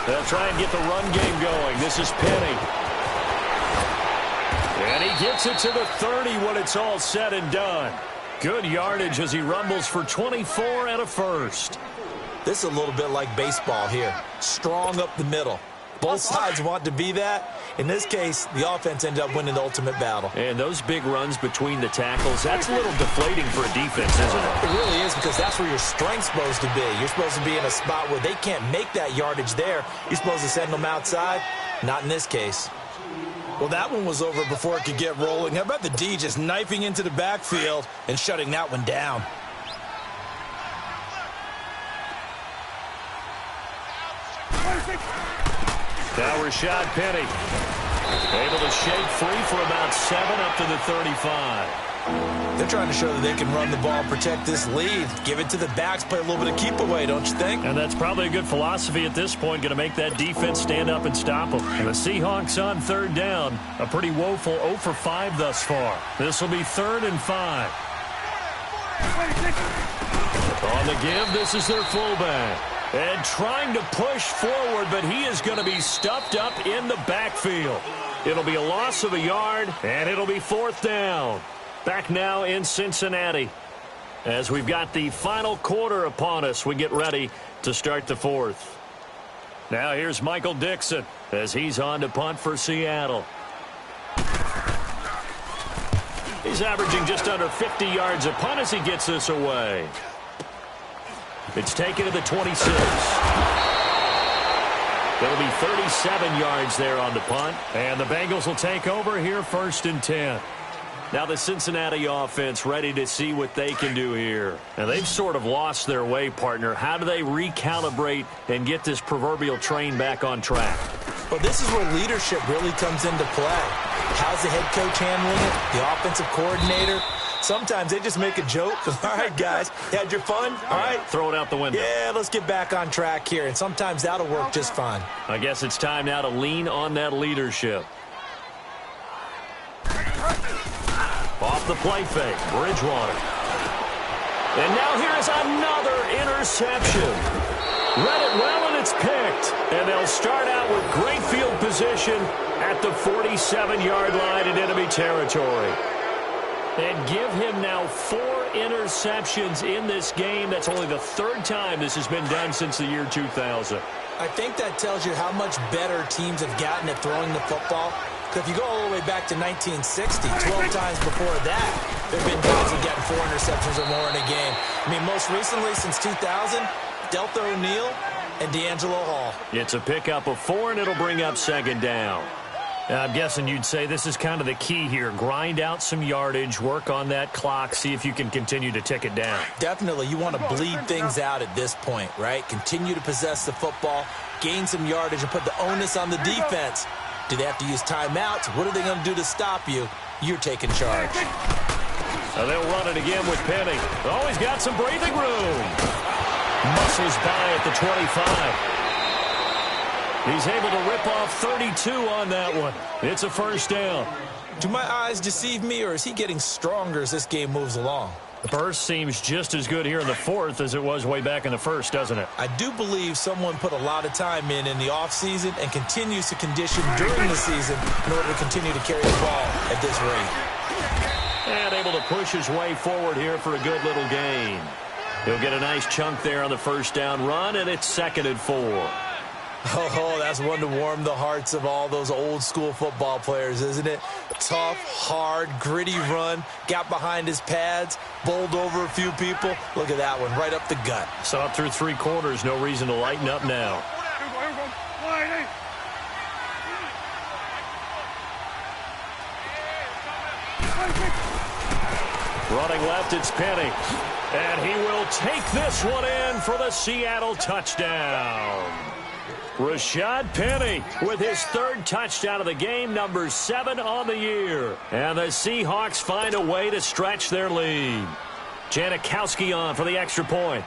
They'll try and get the run game going. This is Penny. And he gets it to the 30 when it's all said and done. Good yardage as he rumbles for 24 and a 1st. This is a little bit like baseball here. Strong up the middle. Both sides want to be that. In this case, the offense ended up winning the ultimate battle. And those big runs between the tackles, that's a little deflating for a defense, isn't it? It really is because that's where your strength's supposed to be. You're supposed to be in a spot where they can't make that yardage there. You're supposed to send them outside. Not in this case. Well, that one was over before it could get rolling. How about the D just knifing into the backfield and shutting that one down? Now Rashad Penny able to shake free for about 7 up to the 35. They're trying to show that they can run the ball, protect this lead, give it to the backs, play a little bit of keep away, don't you think? And that's probably a good philosophy at this point, going to make that defense stand up and stop them. And the Seahawks on 3rd down, a pretty woeful 0 for 5 thus far. This will be 3rd and 5. On the give, this is their fullback. And trying to push forward, but he is going to be stuffed up in the backfield. It'll be a loss of a yard, and it'll be 4th down. Back now in Cincinnati. As we've got the final quarter upon us, we get ready to start the 4th. Now here's Michael Dixon as he's on to punt for Seattle. He's averaging just under 50 yards a punt as he gets this away. It's taken to the 26. It'll be 37 yards there on the punt. And the Bengals will take over here 1st and 10. Now the Cincinnati offense ready to see what they can do here. And they've sort of lost their way, partner. How do they recalibrate and get this proverbial train back on track? Well, this is where leadership really comes into play. How's the head coach handling it? The offensive coordinator? Sometimes they just make a joke. All right, guys, you had your fun? All right. Throw it out the window. Yeah, let's get back on track here. And sometimes that'll work just fine. I guess it's time now to lean on that leadership. Off the play fake, Bridgewater. And now here's another interception. Read it well, and it's picked. And they'll start out with great field position at the 47-yard line in enemy territory. And give him now 4 interceptions in this game. That's only the 3rd time this has been done since the year 2000. I think that tells you how much better teams have gotten at throwing the football. Because if you go all the way back to 1960, 12 times before that, there have been guys who gotten 4 interceptions or more in a game. I mean, most recently, since 2000, Deltha O'Neal and D'Angelo Hall. It's a pickup of 4, and it'll bring up 2nd down. I'm guessing you'd say this is kind of the key here. Grind out some yardage, work on that clock, see if you can continue to tick it down. Definitely. You want to bleed things out at this point, right? Continue to possess the football, gain some yardage, and put the onus on the defense. Do they have to use timeouts? What are they going to do to stop you? You're taking charge. Now they'll run it again with Penny. Oh, he's got some breathing room. Muscles by at the 25. He's able to rip off 32 on that one. It's a 1st down. Do my eyes deceive me, or is he getting stronger as this game moves along? The burst seems just as good here in the 4th as it was way back in the 1st, doesn't it? I do believe someone put a lot of time in the offseason and continues to condition during the season in order to continue to carry the ball at this rate. And able to push his way forward here for a good little gain. He'll get a nice chunk there on the 1st down run, and it's 2nd and 4. Oh, that's one to warm the hearts of all those old-school football players, isn't it? Tough, hard, gritty run, got behind his pads, bowled over a few people. Look at that one, right up the gut. Saw it through 3 quarters, no reason to lighten up now. Running left, it's Penny. And he will take this one in for the Seattle touchdown. Rashad Penny with his 3rd touchdown of the game, number 7 on the year. And the Seahawks find a way to stretch their lead. Janikowski on for the extra point.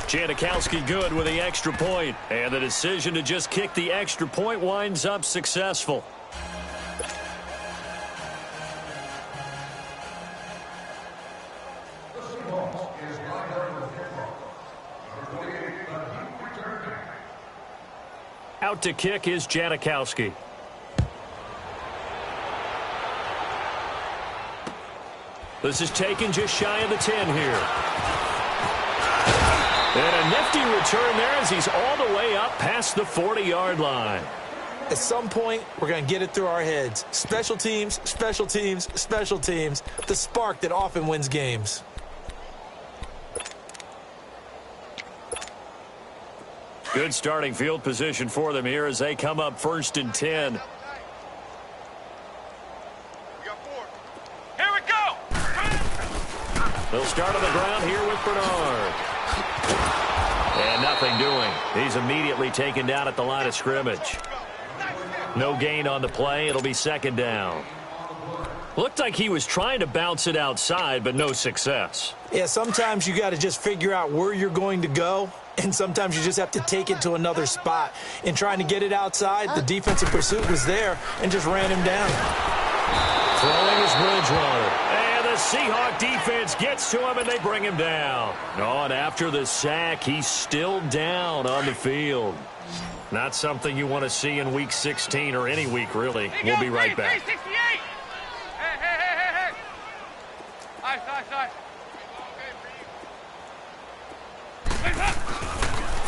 Janikowski good with the extra point. And the decision to just kick the extra point winds up successful. Out to kick is Janikowski. This is taken just shy of the 10 here. And a nifty return there as he's all the way up past the 40-yard line. At some point, we're going to get it through our heads. Special teams, special teams, special teams. The spark that often wins games. Good starting field position for them here as they come up 1st and 10. We got 4. Here we go! They'll start on the ground here with Bernard. And nothing doing. He's immediately taken down at the line of scrimmage. No gain on the play. It'll be 2nd down. Looked like he was trying to bounce it outside, but no success. Yeah, sometimes you got to just figure out where you're going to go, and sometimes you just have to take it to another spot. In trying to get it outside, the defensive pursuit was there and just ran him down. Throwing is Bridgewater. And the Seahawk defense gets to him, and they bring him down. Oh, and after the sack, he's still down on the field. Not something you want to see in Week 16 or any week, really. We'll be right back. Hey. Ice.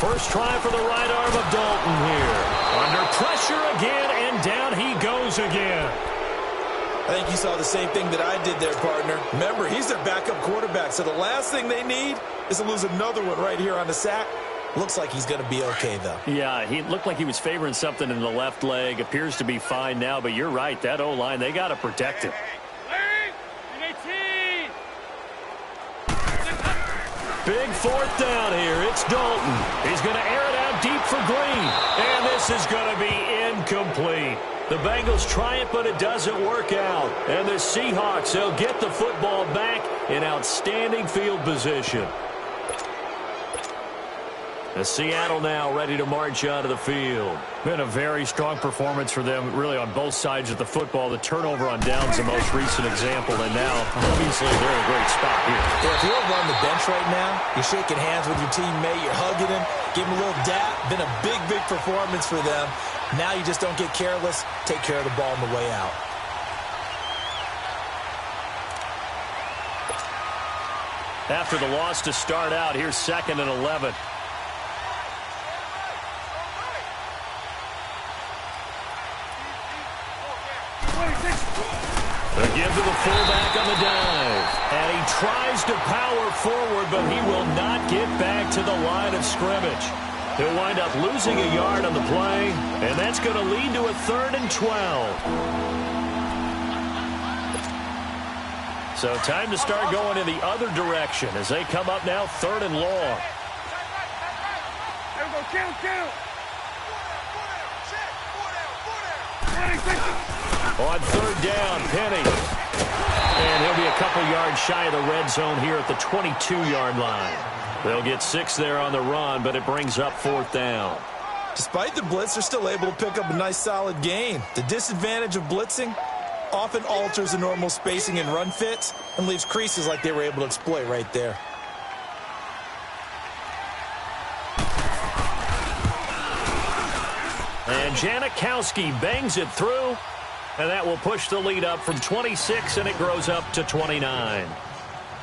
First try for the right arm of Dalton here. Under pressure again, and down he goes again. I think you saw the same thing that I did there, partner. Remember, he's their backup quarterback. quarterback, so the last thing they need is to lose another one right here on the sack. Looks like he's going to be okay, though. Yeah, he looked like he was favoring something in the left leg. Appears to be fine now, but you're right. That O-line, they got to protect him. Big fourth down here. It's Dalton. He's going to air it out deep for Green. And this is going to be incomplete. The Bengals try it, but it doesn't work out. And the Seahawks, they'll get the football back in outstanding field position. The Seattle now ready to march out of the field. Been a very strong performance for them, really, on both sides of the football. The turnover on downs, the most recent example, and now, obviously, they're in a great spot here. Yeah, if you're over on the bench right now, you're shaking hands with your teammate, you're hugging him, give him a little dap. Been a big, big performance for them. Now you just don't get careless. Take care of the ball on the way out. After the loss to start out, here's 2nd and 11. The give to the fullback on the dive. And he tries to power forward, but he will not get back to the line of scrimmage. He'll wind up losing a yard on the play, and that's going to lead to a 3rd and 12. So time to start going in the other direction as they come up now 3rd and long. There we go, kill. On 3rd down, Penny. And he'll be a couple yards shy of the red zone here at the 22-yard line. They'll get 6 there on the run, but it brings up 4th down. Despite the blitz, they're still able to pick up a nice, solid gain. The disadvantage of blitzing often alters the normal spacing and run fits and leaves creases like they were able to exploit right there. And Janikowski bangs it through, and that will push the lead up from 26, and it grows up to 29.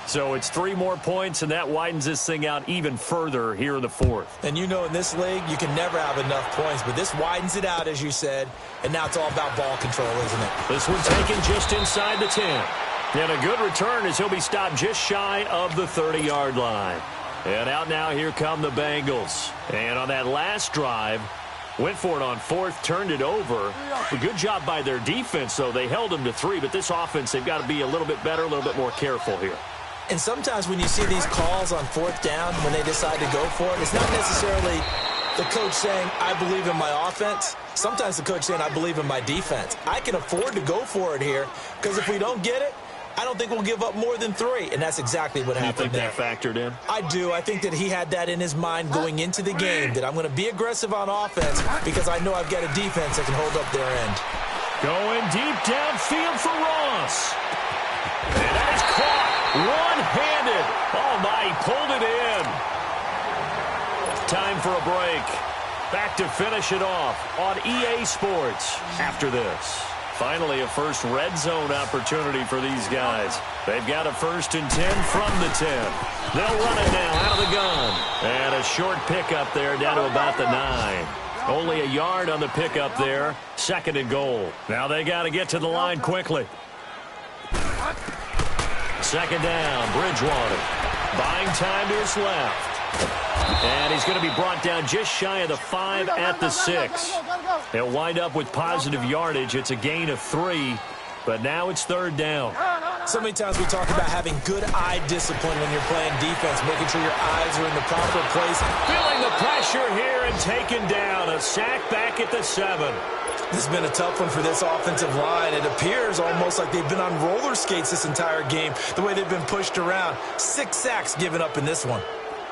So it's 3 more points, and that widens this thing out even further here in the 4th. And you know, in this league, you can never have enough points, but this widens it out, as you said, and now it's all about ball control, isn't it? This one taken just inside the 10. And a good return as he'll be stopped just shy of the 30-yard line. And out now, here come the Bengals. And on that last drive, went for it on 4th, turned it over. A good job by their defense, though. They held them to 3, but this offense, they've got to be a little bit better, a little bit more careful here. And sometimes when you see these calls on 4th down, when they decide to go for it, it's not necessarily the coach saying, I believe in my offense. Sometimes the coach saying, I believe in my defense. I can afford to go for it here because if we don't get it, I don't think we'll give up more than 3, and that's exactly what happened there. You think that factored in? I do. I think that he had that in his mind going into the game, that I'm going to be aggressive on offense because I know I've got a defense that can hold up their end. Going deep downfield for Ross. And that is caught one-handed. Oh, my, he pulled it in. Time for a break. Back to finish it off on EA Sports after this. Finally, a first red zone opportunity for these guys. They've got a 1st and 10 from the 10. They'll run it now out of the gun. And a short pickup there down to about the 9. Only a yard on the pickup there. 2nd and goal. Now they got to get to the line quickly. 2nd down, Bridgewater. Buying time to his left. And he's going to be brought down just shy of the 5 at the 6. He'll wind up with positive yardage. It's a gain of 3, but now it's 3rd down. So many times we talk about having good eye discipline when you're playing defense, making sure your eyes are in the proper place. Feeling the pressure here and taken down. A sack back at the 7. This has been a tough one for this offensive line. It appears almost like they've been on roller skates this entire game, the way they've been pushed around. 6 sacks given up in this one.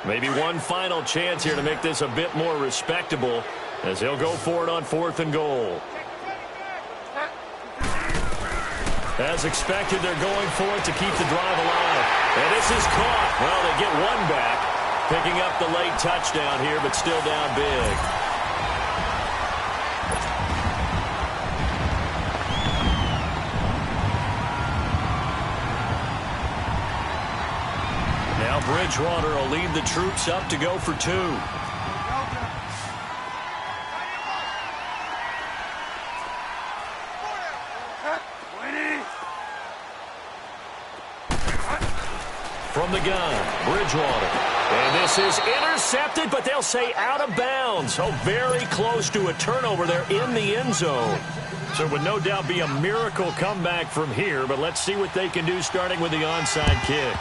Maybe one final chance here to make this a bit more respectable as he'll go for it on 4th and goal. As expected, they're going for it to keep the drive alive. And this is caught. Well, they get one back, picking up the late touchdown here, but still down big. Now Bridgewater will lead the troops up to go for 2. from the gun. Bridgewater. And this is intercepted, but they'll say out of bounds. So very close to a turnover there in the end zone. So it would no doubt be a miracle comeback from here, but let's see what they can do starting with the onside kick.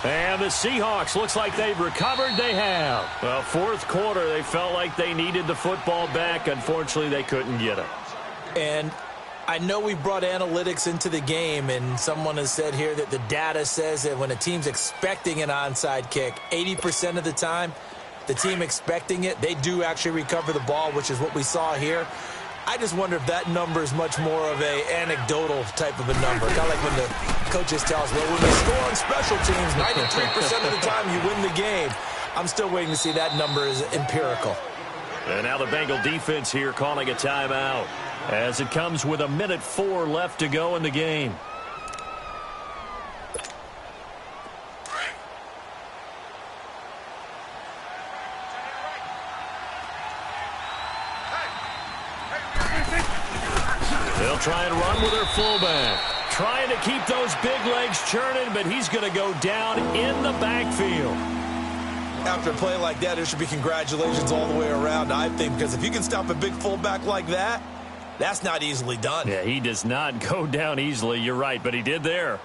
And the Seahawks, looks like they've recovered. They have. Well, fourth quarter, they felt like they needed the football back. Unfortunately, they couldn't get it. And I know we brought analytics into the game, and someone has said here that the data says that when a team's expecting an onside kick, 80% of the time, the team expecting it, they do actually recover the ball, which is what we saw here. I just wonder if that number is much more of a anecdotal type of a number. Kind of like when the coaches tell us, well, when you score on special teams, 93% of the time you win the game. I'm still waiting to see that number is empirical. And now the Bengal defense here calling a timeout as it comes with 1:04 left to go in the game. They'll try and run with their fullback. Trying to keep those big legs churning, but he's going to go down in the backfield. After a play like that, there should be congratulations all the way around, I think, because if you can stop a big fullback like that, that's not easily done. Yeah, he does not go down easily. You're right, but he did there.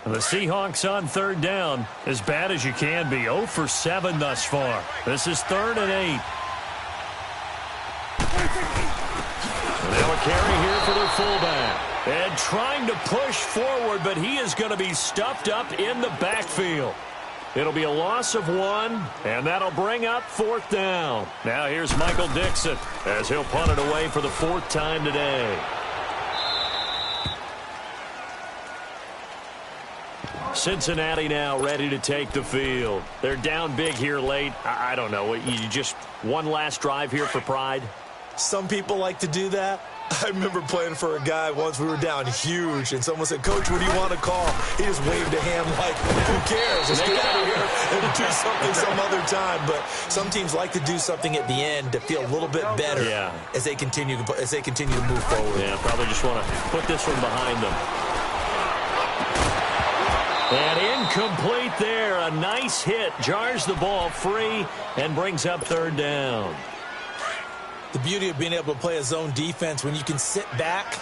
The Seahawks on third down, as bad as you can be. 0 for 7 thus far. This is 3rd and 8. Now a carry here for their fullback. And trying to push forward, but he is going to be stuffed up in the backfield. It'll be a loss of 1, and that'll bring up 4th down. Now here's Michael Dixon as he'll punt it away for the 4th time today. Cincinnati now ready to take the field. They're down big here late. I don't know. You just one last drive here for pride? Some people like to do that. I remember playing for a guy once. We were down huge, and someone said, Coach, what do you want to call? He just waved a hand like, who cares? Let's get out of here and do something some other time. But some teams like to do something at the end to feel a little bit better as they continue to move forward. Yeah, probably just want to put this one behind them. And incomplete there. A nice hit. Jars the ball free and brings up 3rd down. The beauty of being able to play a zone defense, when you can sit back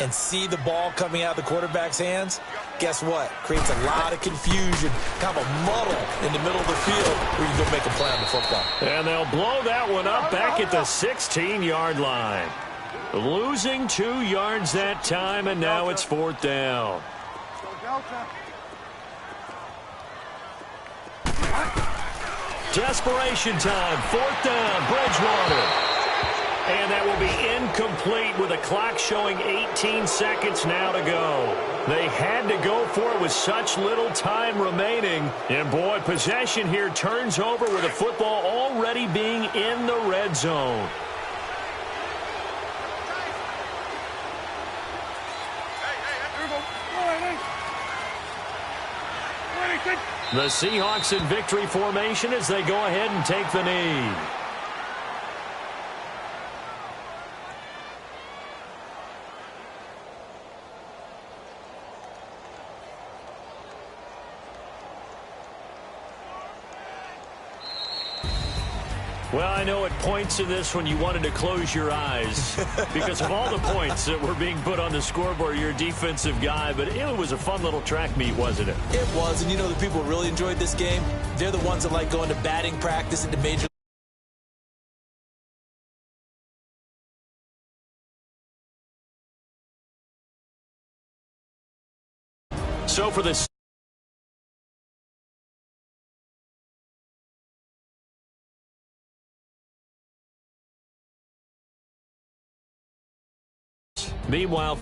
and see the ball coming out of the quarterback's hands, guess what? Creates a lot of confusion, kind of a muddle in the middle of the field where you can go make a play on the football. And they'll blow that one up back at the 16-yard line. Losing 2 yards that time, and now it's 4th down. Desperation time. 4th down. Bridgewater. And that will be incomplete with the clock showing 18 seconds now to go. They had to go for it with such little time remaining. And, boy, possession here turns over with the football already being in the red zone. The Seahawks in victory formation as they go ahead and take the knee. Well, I know at points in this when you wanted to close your eyes because of all the points that were being put on the scoreboard. You're a defensive guy, but it was a fun little track meet, wasn't it? It was, and you know the people who really enjoyed this game? They're the ones that like going to batting practice at the major. So for this meanwhile,